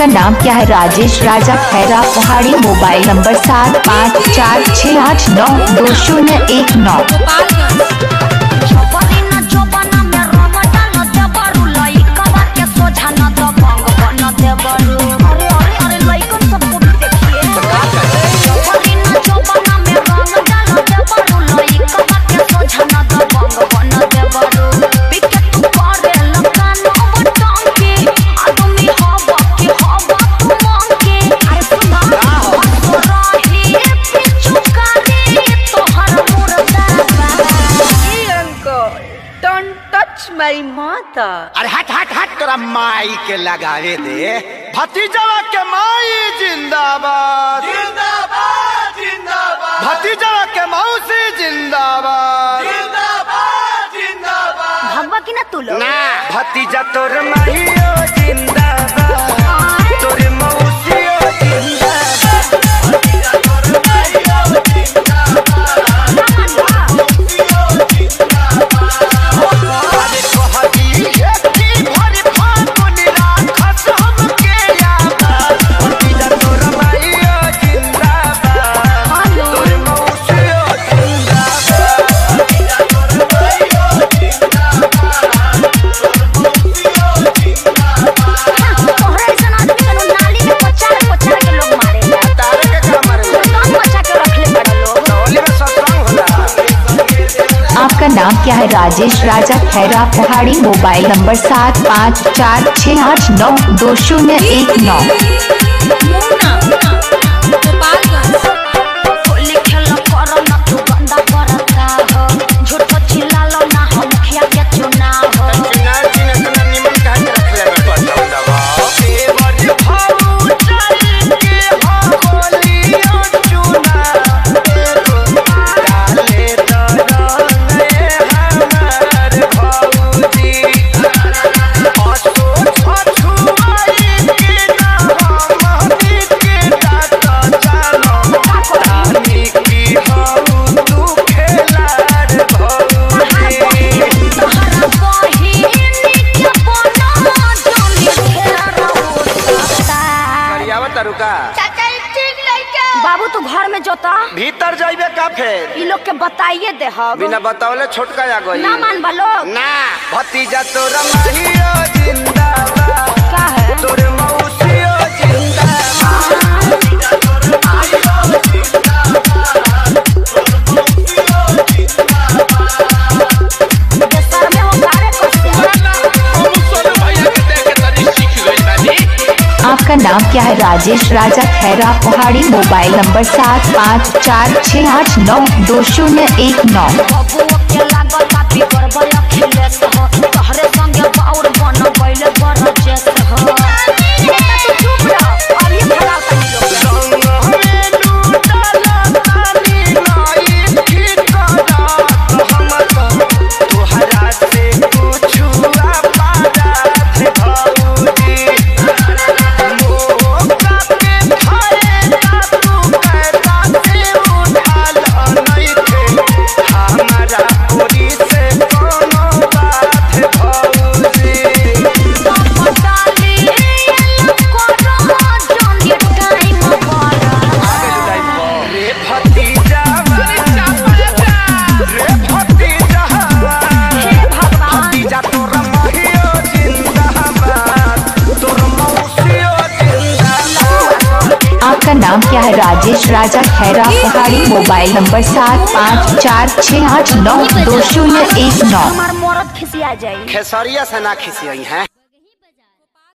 नाम क्या है? राजेश राजा खैरा पहाड़ी। Mobile number 7546892019। मेरी माता। अरे हट हट हट तोरा माई के लगावे दे। भतीजवा के माई जिंदाबाद जिंदाबाद जिंदाबाद। भतीजवा के मौसी जिंदाबाद जिंदाबाद जिंदाबाद। भगवा की ना तू लोग ना भतीजा तोर माईओ जिंदाबाद तोर मौसीओ जिंदाबाद। भतीजा तोर माईओ जिंदाबाद मौसीओ जिंदाबाद। आपका नाम क्या है? राजेश राजा खैरा पहाड़ी। Mobile number 7546892019। बाबू तू घर में जोता भीतर जाइबे का फेर ई लोग के बताइए दे। बिना बतावले छोटका आ गई ना मान बलो ना। भतीजा तोरा माईओ जिंदाबाद का है तोर मौसीओ जिंदाबाद। भतीजा तोर माईओ जिंदाबाद तोर मौसीओ जिंदाबाद। देशर में हो सारे कोसे हम सोने भैया के देख के तरी सीख गई बानी। आपका नाम क्या है? राजेश राजा खैरा पहाड़ी। Mobile number 7546892019। बबुआ के लागल काफी गड़बड़ अखिलेश हो तोहरे संगे बाउर बन गइले बरजेस हो। तू चुप रह और ये भला तनी लोग संग में लूटला तानी नाई ठिकाना हम तोहरा से कुछुआ पारा थे भौजी। आपका नाम क्या है? राजेश राजा खैरा पहाड़ी। Mobile number 7546892019। हमार मरद खिसिया जाई। खेसरिया से ना खिसियई है।